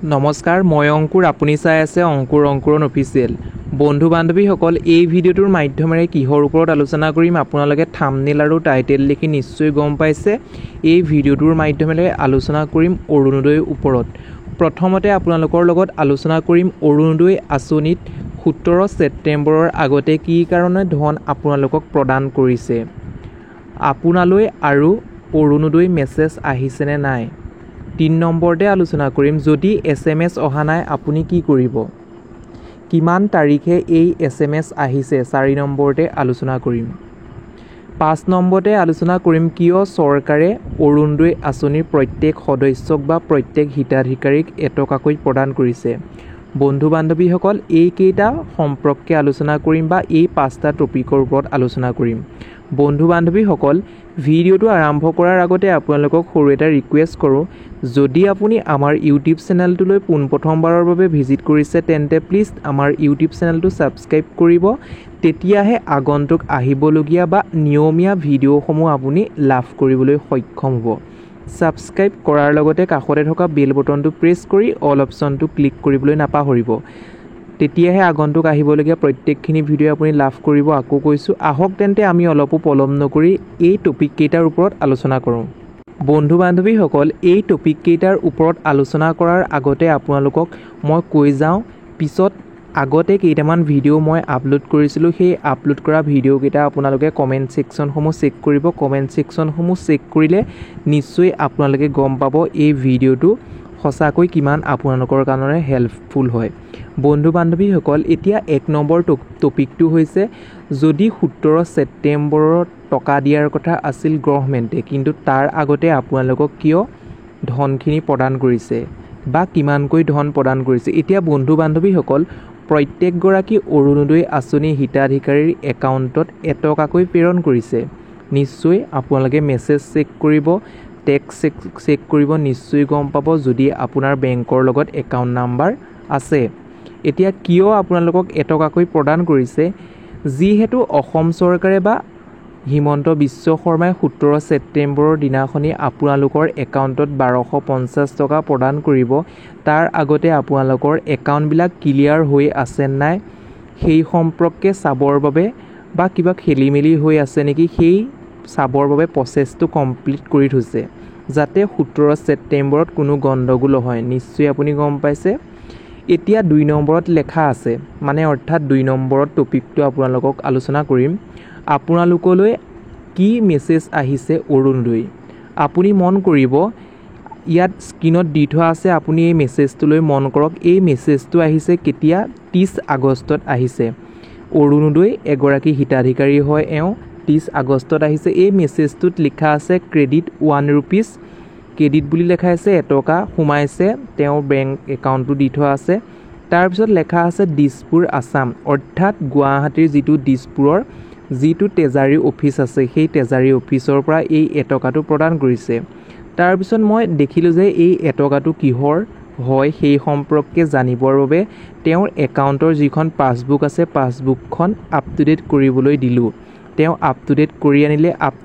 নমস্কাৰ মই অংকুৰ আপুনি চাই আছে অংকুৰন অফিচিয়েল বন্ধু বান্ধৱীসকল এই ভিডিঅ'টোৰ মাধ্যমেৰে কিহৰ ওপৰত আলোচনা কৰিম আপোনালোকে থাম্বনেইল আৰু টাইটেল দেখি নিশ্চয় গম পাইছে এই ভিডিঅ'টোৰ মাধ্যমেৰে আলোচনা কৰিম অৰুণোদয়ৰ ওপৰত প্ৰথমতে আপোনালোকৰ লগত আলোচনা কৰিম অৰুণোদয় আঁচনিত 17 ছেপ্টেম্বৰৰ আগতে কি কাৰণে ধন আপোনালোকক প্ৰদান কৰিছে আপোনালৈ আৰু অৰুণোদয় মেছেজ আহিছে নে নাই 3 নম্বৰতে আলোচনা কৰিম যদি SMS অহা নাই আপুনি কি কৰিব কিমান তাৰিখে এই SMS আহিছে 4 নম্বৰতে আলোচনা কৰিম 5 নম্বৰতে আলোচনা কৰিম কিয় চৰকাৰে অৰুণোদয় আঁচনিৰ প্ৰত্যেক সদস্যক বা প্ৰত্যেক হিতাধিকাৰীক এটকাকৈ প্ৰদান কৰিছে বন্ধু বান্ধৱীসকল এই কেইটা সম্পৰ্কে আলোচনা কৰিম বা এই 5টা টপিকৰ ওপৰত আলোচনা কৰিম বন্ধু বান্ধৱীসকল ভিডিঅ'টো আৰম্ভ কৰাৰ আগতে আপোনালোকক সৰু এটা ৰিকুৱেষ্ট কৰোঁ যদি আপুনি আমাৰ ইউটিউব চেনেলটোলৈ পোনপ্ৰথমবাৰৰ বাবে ভিজিট কৰিছে তেন্তে প্লিজ আমাৰ ইউটিউব চেনেলটো ছাবস্ক্ৰাইব কৰিব তেতিয়াহে আগন্তুক আহিবলগীয়া বা নিয়মীয়া ভিডিঅ'সমূহ আপুনি লাভ কৰিবলৈ সক্ষম হ'ব ছাবস্ক্ৰাইব কৰাৰ লগতে কাষতে থকা বেল বটনটো প্ৰেছ কৰি অল অপশ্যনটো ক্লিক কৰিবলৈ নাপাহৰিব তেতিয়াহে আগন্তুক আহিবলগীয়া প্ৰত্যেকখিনি ভিডিঅ' আপুনি লাভ কৰিব আকৌ কৈছোঁ আহক তেন্তে আমি অলপো পলম নকৰি এই টপিক কেইটাৰ ওপৰত আলোচনা কৰোঁ বন্ধু বান্ধৱীসকল এই টপিক কেইটাৰ ওপৰত আলোচনা কৰাৰ আগতে আপোনালোকক মই কৈ যাওঁ পিছত আগতে কেইটামান ভিডিঅ' মই আপলোড কৰিছিলোঁ সেই আপলোড কৰা ভিডিঅ' কেইটা আপোনালোকে কমেণ্ট ছেকশ্যনসমূহ চেক কৰিব কমেণ্ট ছেকশ্যনসমূহ চেক কৰিলে নিশ্চয় আপোনালোকে গম পাব এই ভিডিঅ'টো সঁচাকৈ কিমান আপোনালোকৰ কাৰণে হেল্পফুল হয় বন্ধু বান্ধৱীসকল এতিয়া 1 নম্বৰ টপিকটো হৈছে যদি 17 ছেপ্টেম্বৰত টকা দিয়াৰ কথা আছিল গভৰ্ণমেণ্টে কিন্তু তাৰ আগতে আপোনালোকক কিয় ধনখিনি প্ৰদান কৰিছে বা কিমানকৈ ধন প্ৰদান কৰিছে এতিয়া বন্ধু বান্ধৱীসকল প্ৰত্যেকগৰাকী অৰুণোদয় আঁচনি হিতাধিকাৰীৰ একাউণ্টত এটকাকৈ প্ৰেৰণ কৰিছে নিশ্চয় আপোনালোকে মেছেজ চেক কৰিব টেক্স চেক কৰিব নিশ্চয় গম পাব যদি আপোনাৰ বেংকৰ লগত একাউণ্ট নাম্বাৰ আছে এতিয়া কিয় আপোনালোকক এটকাকৈ প্ৰদান কৰিছে যিহেতু অসম চৰকাৰে বা হিমন্ত বিশ্ব শৰ্মাই 17 ছেপ্টেম্বৰৰ দিনাখনি আপোনালোকৰ একাউণ্টত 1250 টকা প্ৰদান কৰিব তাৰ আগতে আপোনালোকৰ একাউণ্টবিলাক ক্লিয়াৰ হৈ আছে নাই সেই সম্পৰ্কে চাবৰ বাবে বা কিবা খেলিমেলি হৈ আছে নেকি সেই চাবৰ বাবে প্ৰচেছটো কমপ্লিট কৰি থৈছে যাতে 17 ছেপ্টেম্বৰত কোনো গণ্ডগোল হয় নিশ্চয় আপুনি গম পাইছে এতিয়া 2 নম্বৰত লেখা আছে মানে অৰ্থাৎ 2 নম্বৰত টপিকটো আপোনালোকক আলোচনা কৰিম আপোনালোকলৈ কি মেছেজ আহিছে অৰুণোদয় আপুনি মন কৰিব ইয়াত স্ক্ৰীনত দি থোৱা আছে আপুনি এই মেছেজটোলৈ মন কৰক এই মেছেজটো আহিছে কেতিয়া 30 আগষ্টত আহিছে অৰুণোদয় এগৰাকী হিতাধিকাৰী হয় এওঁ 30 আগষ্টত আহিছে এই মেছেজটোত লিখা আছে ক্ৰেডিট 1 rupees ক্ৰেডিট বুলি লেখা আছে এটকা সোমাইছে তেওঁৰ বেংক একাউণ্টটো দি থোৱা আছে তাৰপিছত লেখা আছে দিছপুৰ আসাম অৰ্থাৎ গুৱাহাটীৰ যিটো দিছপুৰৰ যিটো তেজাৰী অফিচ আছে সেই তেজাৰী অফিচৰ পৰা এই এটকাটো প্ৰদান কৰিছে তাৰপিছত মই দেখিলোঁ যে এই এটকাটো কিহৰ হয় সেই সম্পৰ্কে জানিবৰ বাবে তেওঁৰ একাউণ্টৰ যিখন পাছবুক আছে পাছবুকখন আপ টু ডেট কৰিবলৈ দিলোঁ তেওঁ আপ টু ডেট কৰি আনিলে আপ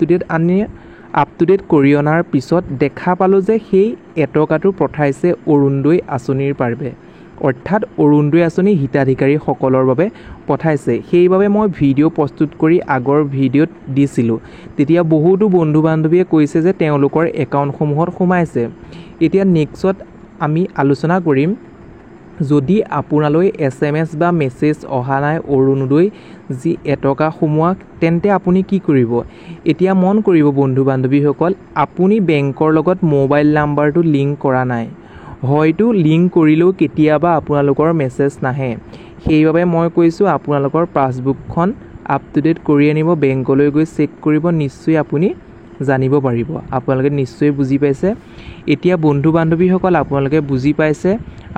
টু ডেট কৰি অনাৰ পিছত দেখা পালোঁ যে সেই এটকাটো পঠাইছে অৰুণোদয় আঁচনিৰ বাবে অৰ্থাৎ অৰুণোদয় আঁচনি হিতাধিকাৰীসকলৰ বাবে পঠাইছে সেইবাবে মই ভিডিঅ' প্ৰস্তুত কৰি আগৰ ভিডিঅ'ত দিছিলোঁ তেতিয়া বহুতো বন্ধু বান্ধৱীয়ে কৈছে যে তেওঁলোকৰ একাউণ্টসমূহত সোমাইছে এতিয়া নেক্সট আমি আলোচনা কৰিম যদি আপোনালৈ SMS বা মেছেজ অহা নাই অৰুণোদয় যি এটকা সোমোৱা তেন্তে আপুনি কি কৰিব এতিয়া মন কৰিব বন্ধু বান্ধৱীসকল আপুনি বেংকৰ লগত মোবাইল নাম্বাৰটো লিংক কৰা নাই হয়তো লিংক কৰিলেও কেতিয়াবা আপোনালোকৰ মেছেজ নাহে সেইবাবে মই কৈছোঁ আপোনালোকৰ পাছবুকখন আপ টু ডেট কৰি আনিব বেংকলৈ গৈ চেক কৰিব নিশ্চয় আপুনি জানিব পাৰিব আপোনালোকে নিশ্চয় বুজি পাইছে এতিয়া বন্ধু বান্ধৱীসকল আপোনালোকে বুজি পাইছে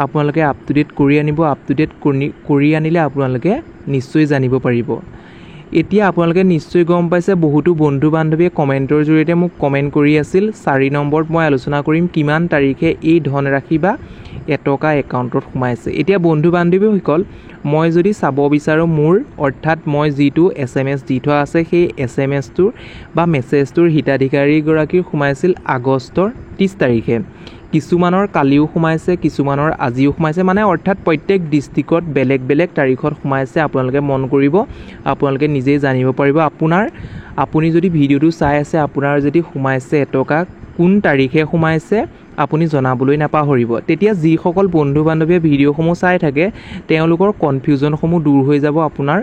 আপোনালোকে আপ টু ডেট কৰি আনিব আপ টু ডেট কৰি আনিলে আপোনালোকে নিশ্চয় জানিব পাৰিব এতিয়া আপোনালোকে নিশ্চয় গম পাইছে বহুতো বন্ধু বান্ধৱীয়ে কমেণ্টৰ জৰিয়তে মোক কমেণ্ট কৰি আছিল 4 নম্বৰত মই আলোচনা কৰিম কিমান তাৰিখে এই ধনৰাশি বা এটকা একাউণ্টত সোমাইছে এতিয়া বন্ধু বান্ধৱীসকল মই যদি চাব বিচাৰোঁ মোৰ অৰ্থাৎ মই যিটো SMS দি থোৱা আছে সেই SMSটোৰ বা মেছেজটোৰ হিতাধিকাৰীগৰাকীৰ সোমাইছিল আগষ্টৰ 30 তাৰিখে কিছুমানৰ কালিও সোমাইছে, কিছুমানৰ আজিও সোমাইছে, মানে অৰ্থাৎ প্ৰত্যেক ডিষ্ট্ৰিক্টত বেলেগ বেলেগ তাৰিখত সোমাইছে। আপোনালোকে মন কৰিব, আপোনালোকে নিজেই জানিব পাৰিব। আপুনি যদি ভিডিঅ'টো চাই আছে, আপোনাৰ যদি সোমাইছে এটকা, কোন তাৰিখে সোমাইছে আপুনি জনাবলৈ নাপাহৰিব। তেতিয়া যিসকল বন্ধু বান্ধৱীয়ে ভিডিঅ'সমূহ চাই থাকে তেওঁলোকৰ কনফিউজনসমূহ দূৰ হৈ যাব। আপোনাৰ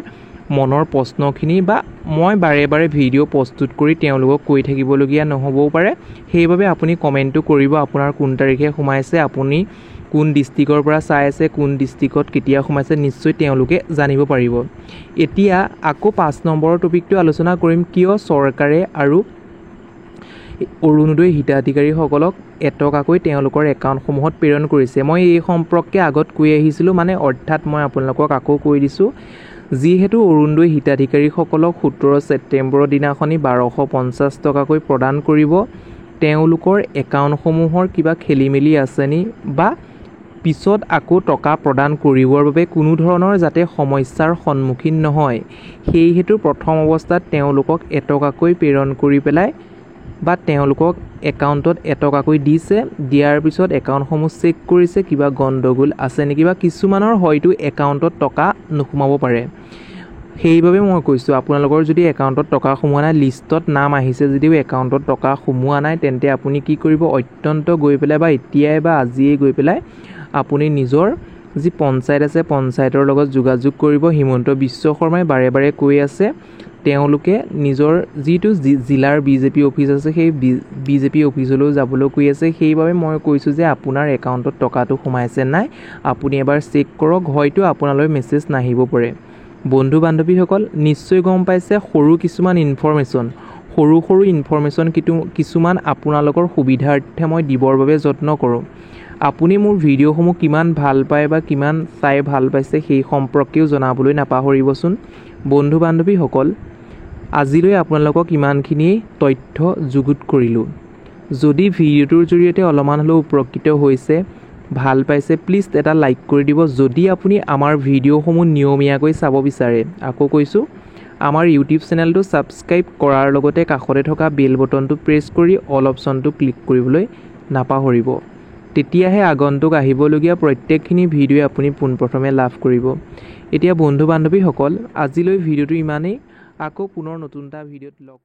মনৰ প্ৰশ্নখিনি বা মই বাৰে বাৰে ভিডিঅ' প্ৰস্তুত কৰি তেওঁলোকক কৈ থাকিবলগীয়া নহ'বও পাৰে। সেইবাবে আপুনি কমেণ্টটো কৰিব আপোনাৰ কোন তাৰিখে সোমাইছে, আপুনি কোন ডিষ্ট্ৰিক্টৰ পৰা চাই আছে, কোন ডিষ্ট্ৰিক্টত কেতিয়া সোমাইছে, নিশ্চয় তেওঁলোকে জানিব পাৰিব। এতিয়া আকৌ 5 নম্বৰৰ টপিকটো আলোচনা কৰিম, কিয় চৰকাৰে আৰু অৰুণোদয় হিতাধিকাৰীসকলক এটকাকৈ তেওঁলোকৰ একাউণ্টসমূহত প্ৰেৰণ কৰিছে। মই এই সম্পৰ্কে আগত কৈ আহিছিলোঁ, মানে অৰ্থাৎ মই আপোনালোকক আকৌ কৈ দিছোঁ। যিহেতু অৰুণোদয় হিতাধিকাৰীসকলক 17 ছেপ্টেম্বৰৰ দিনাখনি 1250 টকাকৈ প্ৰদান কৰিব, তেওঁলোকৰ একাউণ্টসমূহৰ কিবা খেলি মেলি আছে নি বা পিছত আকৌ টকা প্ৰদান কৰিবৰ বাবে কোনো ধৰণৰ যাতে সমস্যাৰ সন্মুখীন নহয়, সেইহেতু প্ৰথম অৱস্থাত তেওঁলোকক এটকাকৈ প্ৰেৰণ কৰি পেলাই বা তেওঁলোকক একাউণ্টত এটকাকৈ দিছে। দিয়াৰ পিছত একাউণ্টসমূহ চেক কৰিছে, কিবা গণ্ডগোল আছে নেকি বা কিছুমানৰ হয়তো একাউণ্টত টকা নোসোমাব পাৰে। সেইবাবে মই কৈছোঁ, আপোনালোকৰ যদি একাউণ্টত টকা সোমোৱা নাই, লিষ্টত নাম আহিছে যদিও একাউণ্টত টকা সোমোৱা নাই, তেন্তে আপুনি কি কৰিব, অত্যন্ত গৈ পেলাই বা এতিয়াই বা আজিয়েই গৈ পেলাই আপুনি নিজৰ যি পঞ্চায়ত আছে পঞ্চায়তৰ লগত যোগাযোগ কৰিব। হিমন্ত বিশ্ব শৰ্মাই বাৰে বাৰে কৈ আছে, তেওঁলোকে নিজৰ যিটো জিলাৰ বিজেপি অফিচ আছে সেই বিজেপি অফিচলৈও যাবলৈ কৈ আছে। সেইবাবে মই কৈছোঁ যে আপোনাৰ একাউণ্টত টকাটো সোমাইছে নাই আপুনি এবাৰ চেক কৰক, হয়তো আপোনালৈ মেছেজ নাহিব পাৰে। বন্ধু বান্ধৱীসকল নিশ্চয় গম পাইছে, সৰু কিছুমান ইনফৰমেশ্যন কিছুমান আপোনালোকৰ সুবিধাৰ্থে মই দিবৰ বাবে যত্ন কৰোঁ। আপুনি মোৰ ভিডিঅ'সমূহ কিমান ভাল পায় বা কিমান চাই ভাল পাইছে সেই সম্পৰ্কেও জনাবলৈ নাপাহৰিবচোন। বন্ধু বান্ধৱীসকল, আজিলৈ আপোনালোকক ইমানখিনি তথ্য যুগুত কৰিলোঁ। যদি ভিডিঅ'টোৰ জৰিয়তে অলপমান হ'লেও উপকৃত হৈছে, ভাল পাইছে, প্লিজ এটা লাইক কৰি দিব। যদি আপুনি আমাৰ ভিডিঅ'সমূহ নিয়মীয়াকৈ চাব বিচাৰে, আকৌ কৈছোঁ, আমাৰ ইউটিউব চেনেলটো ছাবস্ক্ৰাইব কৰাৰ লগতে কাষতে থকা বেল বটনটো প্ৰেছ কৰি অল অপশ্যনটো ক্লিক কৰিবলৈ নাপাহৰিব। তেতিয়াহে আগন্তুক আহিবলগীয়া প্ৰত্যেকখিনি ভিডিঅ' আপুনি পোনপ্ৰথমে লাভ কৰিব। এতিয়া বন্ধু বান্ধৱীসকল, আজিলৈ ভিডিঅ'টো ইমানেই। আকৌ পুনৰ নতুন এটা ভিডিঅ'ত লগ